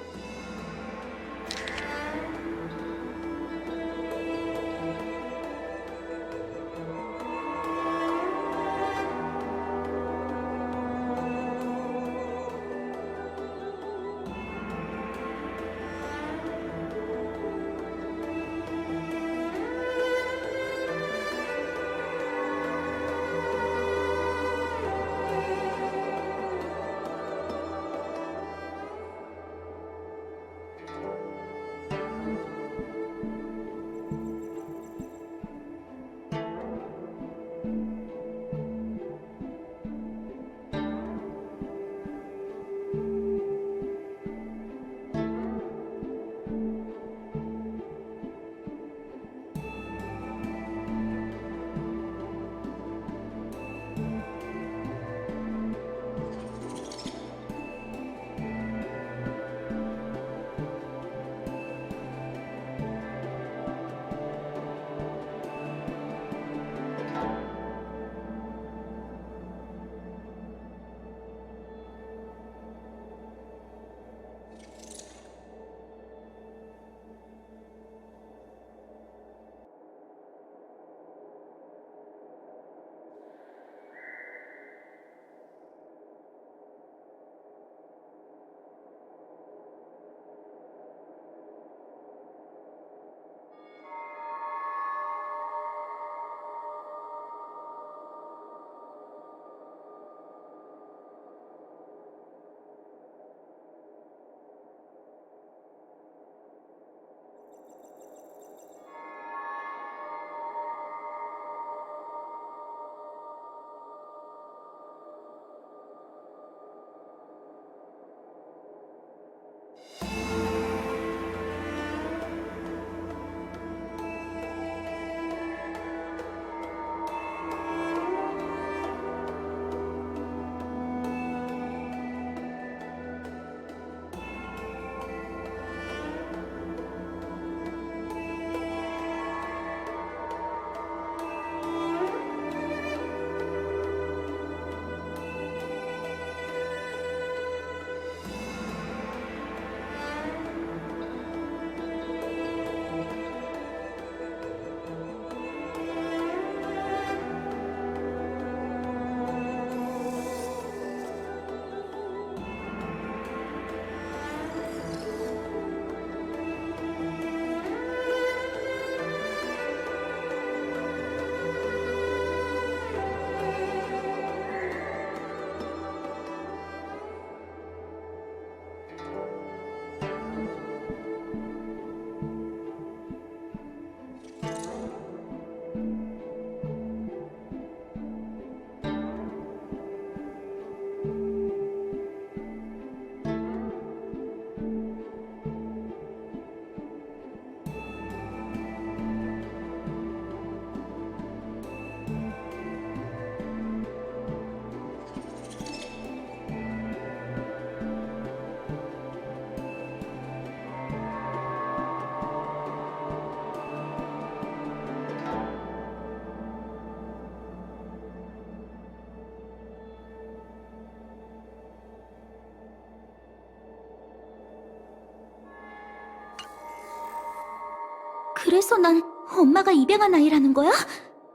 S3: 그래서 난 엄마가 입양한 아이라는 거야?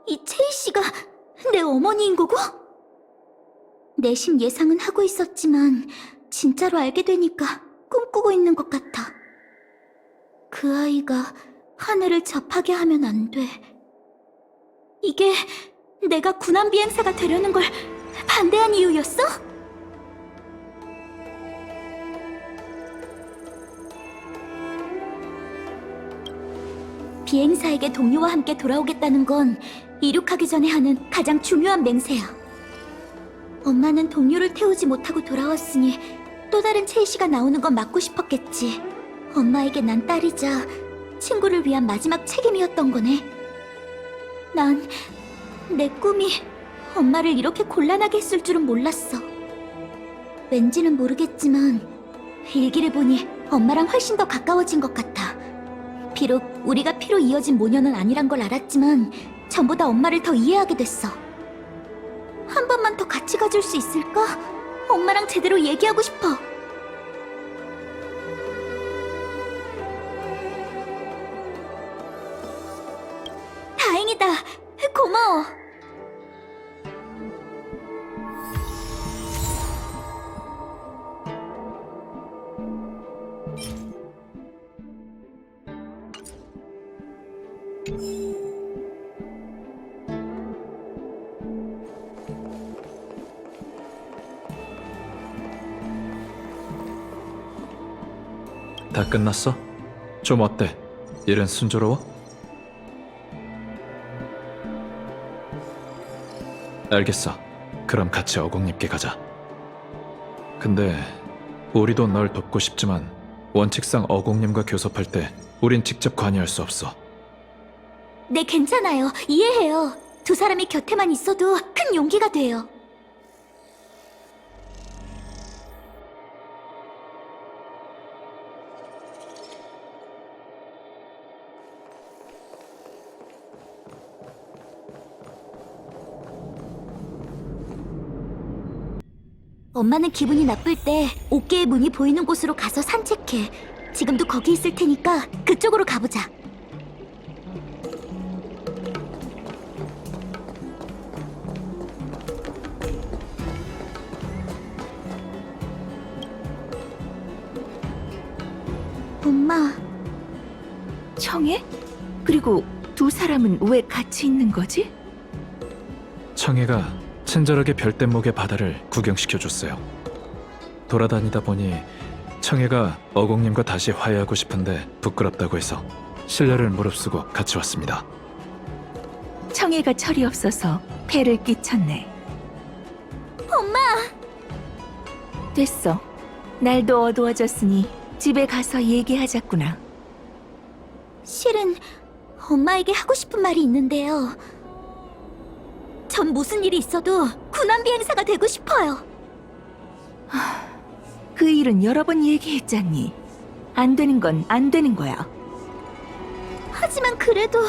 S3: 이 채희 씨가 내 어머니인 거고? 내심 예상은 하고 있었지만 진짜로 알게 되니까 꿈꾸고 있는 것 같아. 그 아이가 하늘을 접하게 하면 안 돼. 이게 내가 군함 비행사가 되려는 걸 반대한 이유였어? 비행사에게 동료와 함께 돌아오겠다는 건 이륙하기 전에 하는 가장 중요한 맹세야. 엄마는 동료를 태우지 못하고 돌아왔으니 또 다른 채희 씨가 나오는 건 막고 싶었겠지. 엄마에게 난 딸이자 친구를 위한 마지막 책임이었던 거네. 난 내 꿈이 엄마를 이렇게 곤란하게 했을 줄은 몰랐어. 왠지는 모르겠지만 일기를 보니 엄마랑 훨씬 더 가까워진 것 같아. 비록 우리가 피로 이어진 모녀는 아니란 걸 알았지만 전보다 엄마를 더 이해하게 됐어. 한 번만 더 같이 가줄 수 있을까? 엄마랑 제대로 얘기하고 싶어. 다행이다. 고마워.
S1: 다 끝났어? 좀 어때? 일은 순조로워? 알겠어. 그럼 같이 어공님께 가자. 근데 우리도 널 돕고 싶지만 원칙상 어공님과 교섭할 때 우린 직접 관여할 수 없어.
S3: 네, 괜찮아요. 이해해요. 두 사람이 곁에만 있어도 큰 용기가 돼요. 엄마는 기분이 나쁠 때 옥계의 문이 보이는 곳으로 가서 산책해. 지금도 거기 있을 테니까 그쪽으로 가보자. 엄마,
S2: 청해? 그리고 두 사람은 왜 같이 있는 거지?
S1: 청해가 친절하게 별대목의 바다를 구경시켜줬어요. 돌아다니다 보니 청해가 어공님과 다시 화해하고 싶은데 부끄럽다고 해서 신뢰를 무릅쓰고 같이 왔습니다.
S2: 청해가 철이 없어서 폐를 끼쳤네.
S3: 엄마!
S2: 됐어. 날도 어두워졌으니 집에 가서 얘기하자꾸나.
S3: 실은 엄마에게 하고 싶은 말이 있는데요. 전 무슨 일이 있어도 군함 비행사가 되고 싶어요.
S2: 그 일은 여러 번 얘기했잖니. 안 되는 건 안 되는 거야.
S3: 하지만 그래도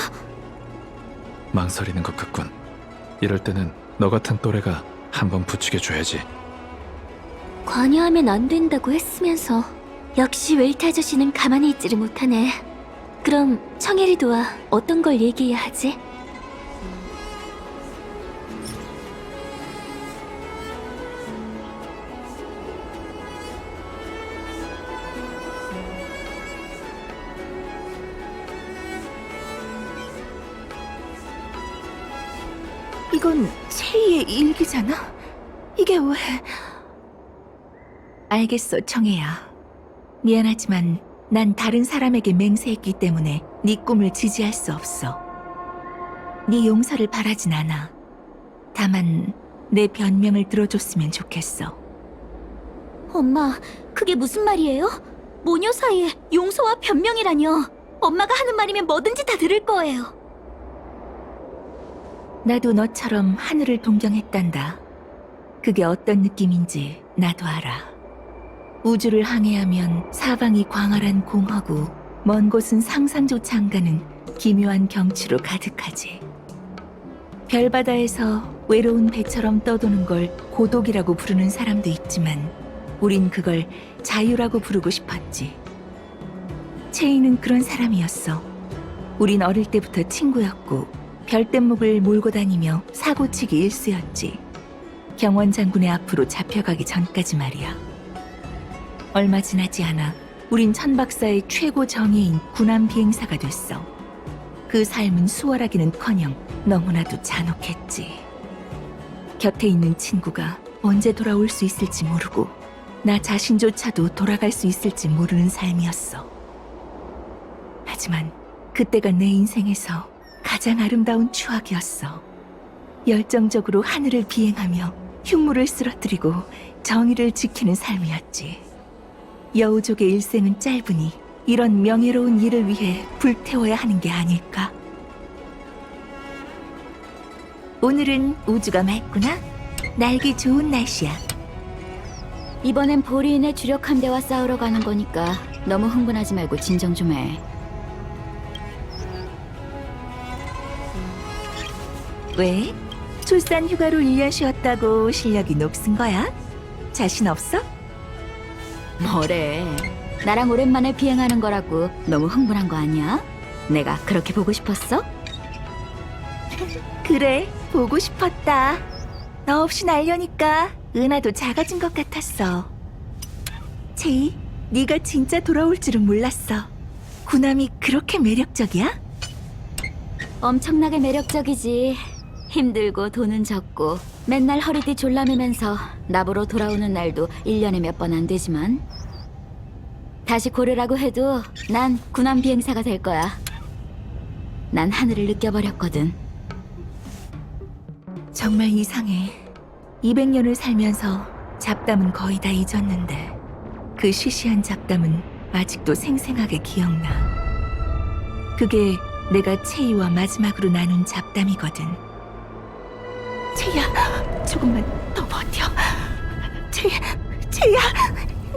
S1: 망설이는 것 같군. 이럴 때는 너 같은 또래가 한번 부추겨줘야지.
S3: 관여하면 안 된다고 했으면서 역시 웰트 아저씨는 가만히 있지를 못하네. 그럼 청해를 도와 어떤 걸 얘기해야 하지?
S2: 이건 채희의 일기잖아? 이게 왜... 알겠어, 청해야. 미안하지만 난 다른 사람에게 맹세했기 때문에 네 꿈을 지지할 수 없어. 네 용서를 바라진 않아. 다만 내 변명을 들어줬으면 좋겠어.
S3: 엄마, 그게 무슨 말이에요? 모녀 사이에 용서와 변명이라뇨. 엄마가 하는 말이면 뭐든지 다 들을 거예요.
S2: 나도 너처럼 하늘을 동경했단다. 그게 어떤 느낌인지 나도 알아. 우주를 항해하면 사방이 광활한 공허고 먼 곳은 상상조차 안 가는 기묘한 경치로 가득하지. 별바다에서 외로운 배처럼 떠도는 걸 고독이라고 부르는 사람도 있지만 우린 그걸 자유라고 부르고 싶었지. 채이는 그런 사람이었어. 우린 어릴 때부터 친구였고 별뗏목을 몰고 다니며 사고치기 일쑤였지. 경원 장군의 앞으로 잡혀가기 전까지 말이야. 얼마 지나지 않아 우린 천박사의 최고 정예인 군함 비행사가 됐어. 그 삶은 수월하기는커녕 너무나도 잔혹했지. 곁에 있는 친구가 언제 돌아올 수 있을지 모르고 나 자신조차도 돌아갈 수 있을지 모르는 삶이었어. 하지만 그때가 내 인생에서 가장 아름다운 추억이었어. 열정적으로 하늘을 비행하며 흉물을 쓰러뜨리고 정의를 지키는 삶이었지. 여우족의 일생은 짧으니 이런 명예로운 일을 위해 불태워야 하는 게 아닐까? 오늘은 우주가 맑구나. 날기 좋은 날씨야.
S3: 이번엔 보리인의 주력 함대와 싸우러 가는 거니까 너무 흥분하지 말고 진정 좀 해.
S2: 왜? 출산 휴가로 1년 쉬었다고 실력이 녹슨 거야? 자신 없어?
S3: 뭐래? 나랑 오랜만에 비행하는 거라고 너무 흥분한 거 아니야? 내가 그렇게 보고 싶었어?
S2: 그래, 보고 싶었다. 너 없이 날려니까 은하도 작아진 것 같았어. 제이, 네가 진짜 돌아올 줄은 몰랐어. 군함이 그렇게 매력적이야?
S3: 엄청나게 매력적이지. 힘들고 돈은 적고 맨날 허리띠 졸라매면서 나보러 돌아오는 날도 1년에 몇 번 안 되지만 다시 고르라고 해도 난 군함 비행사가 될 거야. 난 하늘을 느껴버렸거든.
S2: 정말 이상해. 200년을 살면서 잡담은 거의 다 잊었는데 그 시시한 잡담은 아직도 생생하게 기억나. 그게 내가 채이와 마지막으로 나눈 잡담이거든. 채이야, 조금만 더 버텨. 채이야,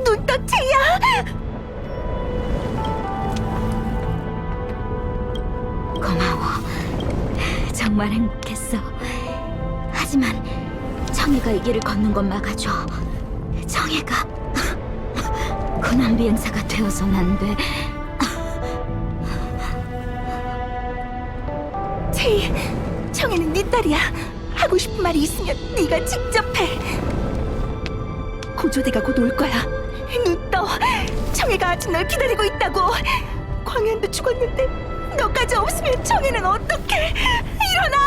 S2: 눈 떠, 채이야.
S3: 고마워. 정말 행복했어. 하지만 청해가 이 길을 걷는 건 막아줘. 청해가 군함 비행사가 되어선 안 돼.
S2: 채이, 청해는 네 딸이야. 하고 싶은 말이 있으면 네가 직접 해. 고조대가 곧 올 거야. 눈 떠. 청해가 아직 널 기다리고 있다고. 광현도 죽었는데 너까지 없으면 청해는 어떡해. 일어나.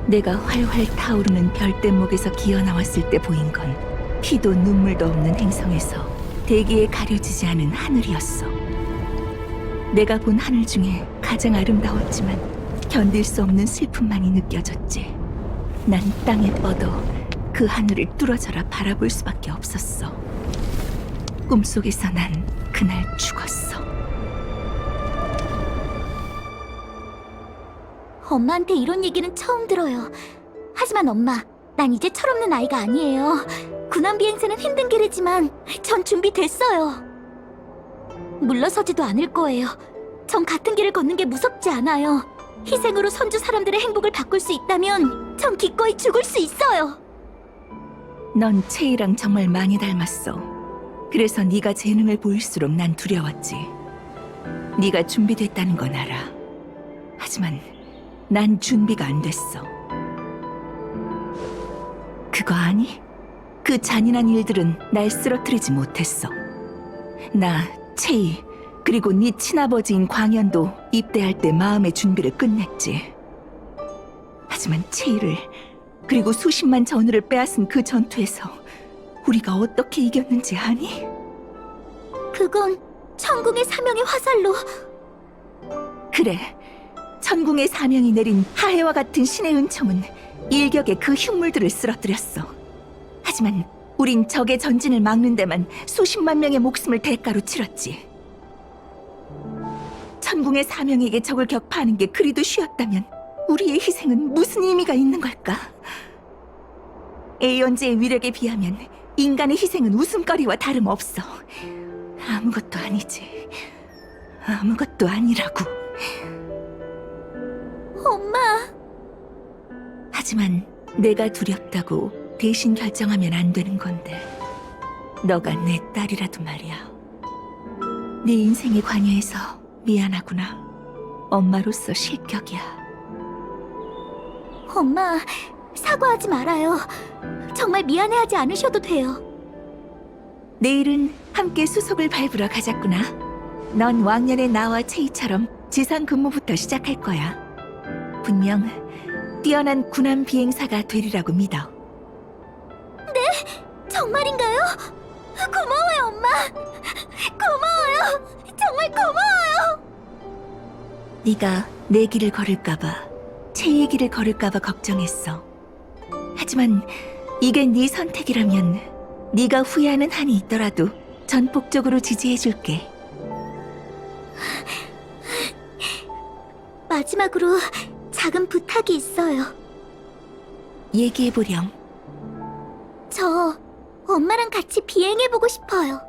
S2: 내가 활활 타오르는 별뗏목에서 기어나왔을 때 보인 건 피도 눈물도 없는 행성에서 대기에 가려지지 않은 하늘이었어. 내가 본 하늘 중에 가장 아름다웠지만 견딜 수 없는 슬픔만이 느껴졌지. 난 땅에 뻗어 그 하늘을 뚫어져라 바라볼 수밖에 없었어. 꿈속에서 난 그날 죽었어.
S3: 엄마한테 이런 얘기는 처음 들어요. 하지만 엄마, 난 이제 철없는 아이가 아니에요. 군함 비행사는 힘든 길이지만 전 준비됐어요. 물러서지도 않을 거예요. 전 같은 길을 걷는 게 무섭지 않아요. 희생으로 선주 사람들의 행복을 바꿀 수 있다면 전 기꺼이 죽을 수 있어요.
S2: 넌 채이랑 정말 많이 닮았어. 그래서 네가 재능을 보일수록 난 두려웠지. 네가 준비됐다는 건 알아. 하지만 난 준비가 안 됐어. 그거 아니? 그 잔인한 일들은 날 쓰러뜨리지 못했어. 나, 채이, 그리고 네 친아버지인 광현도 입대할 때 마음의 준비를 끝냈지. 하지만 채이를, 그리고 수십만 전우를 빼앗은 그 전투에서 우리가 어떻게 이겼는지 아니?
S3: 그건 천궁의 사명의 화살로.
S2: 그래, 천궁의 사명이 내린 하해와 같은 신의 은총은 일격에 그 흉물들을 쓰러뜨렸어. 하지만 우린 적의 전진을 막는 데만 수십만 명의 목숨을 대가로 치렀지. 천궁의 사명에게 적을 격파하는 게 그리도 쉬웠다면 우리의 희생은 무슨 의미가 있는 걸까? 에이언즈의 위력에 비하면 인간의 희생은 웃음거리와 다름없어. 아무것도 아니지. 아무것도 아니라고.
S3: 엄마,
S2: 하지만 내가 두렵다고 대신 결정하면 안 되는 건데. 너가 내 딸이라도 말이야. 네 인생에 관여해서 미안하구나. 엄마로서 실격이야.
S3: 엄마, 사과하지 말아요. 정말 미안해하지 않으셔도 돼요.
S2: 내일은 함께 수속을 밟으러 가자꾸나. 넌 왕년의 나와 체이처럼 지상 근무부터 시작할 거야. 분명 뛰어난 군함 비행사가 되리라고 믿어.
S3: 정말인가요? 고마워요, 엄마. 고마워요. 정말 고마워요.
S2: 네가 내 길을 걸을까봐, 체이의 길을 걸을까봐 걱정했어. 하지만 이게 네 선택이라면 네가 후회하는 한이 있더라도 전폭적으로 지지해줄게.
S3: 마지막으로 작은 부탁이 있어요.
S2: 얘기해보렴.
S3: 저 엄마랑 같이 비행해보고 싶어요.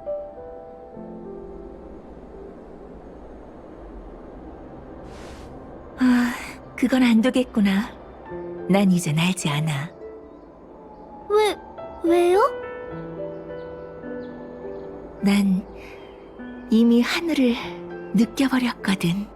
S2: 아, 그건 안 되겠구나. 난 이젠 알지 않아.
S3: 왜요?
S2: 난 이미 하늘을 느껴버렸거든.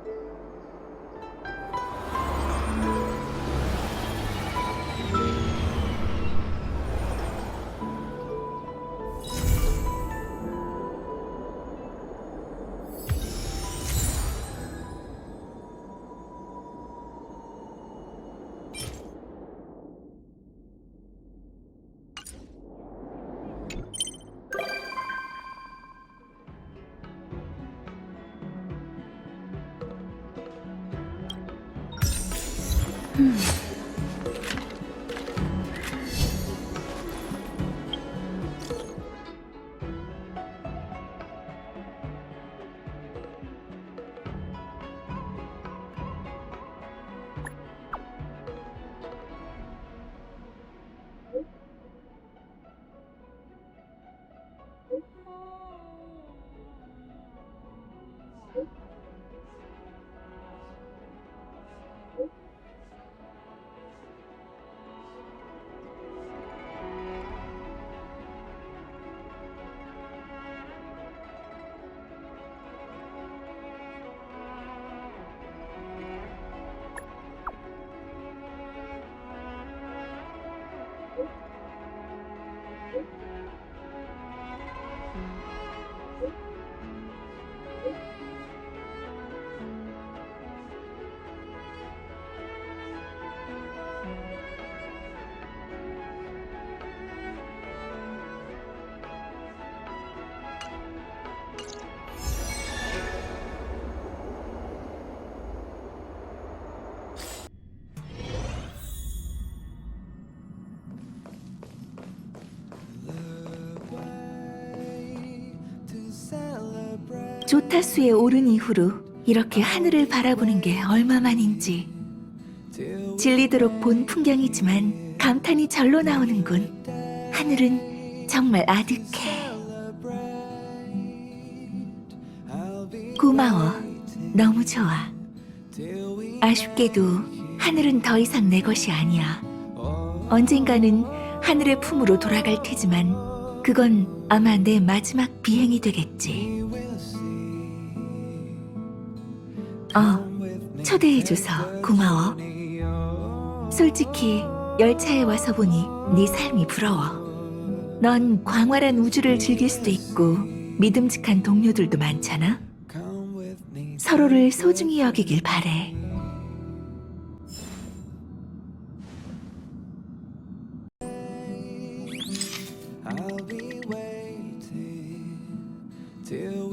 S2: 조타수에 오른 이후로 이렇게 하늘을 바라보는 게 얼마만인지. 질리도록 본 풍경이지만 감탄이 절로 나오는군. 하늘은 정말 아득해. 고마워. 너무 좋아. 아쉽게도 하늘은 더 이상 내 것이 아니야. 언젠가는 하늘의 품으로 돌아갈 테지만 그건 아마 내 마지막 비행이 되겠지. 초대해줘서 고마워. 솔직히 열차에 와서 보니 네 삶이 부러워. 넌 광활한 우주를 즐길 수도 있고 믿음직한 동료들도 많잖아. 서로를 소중히 여기길 바래.
S7: I'll be waiting till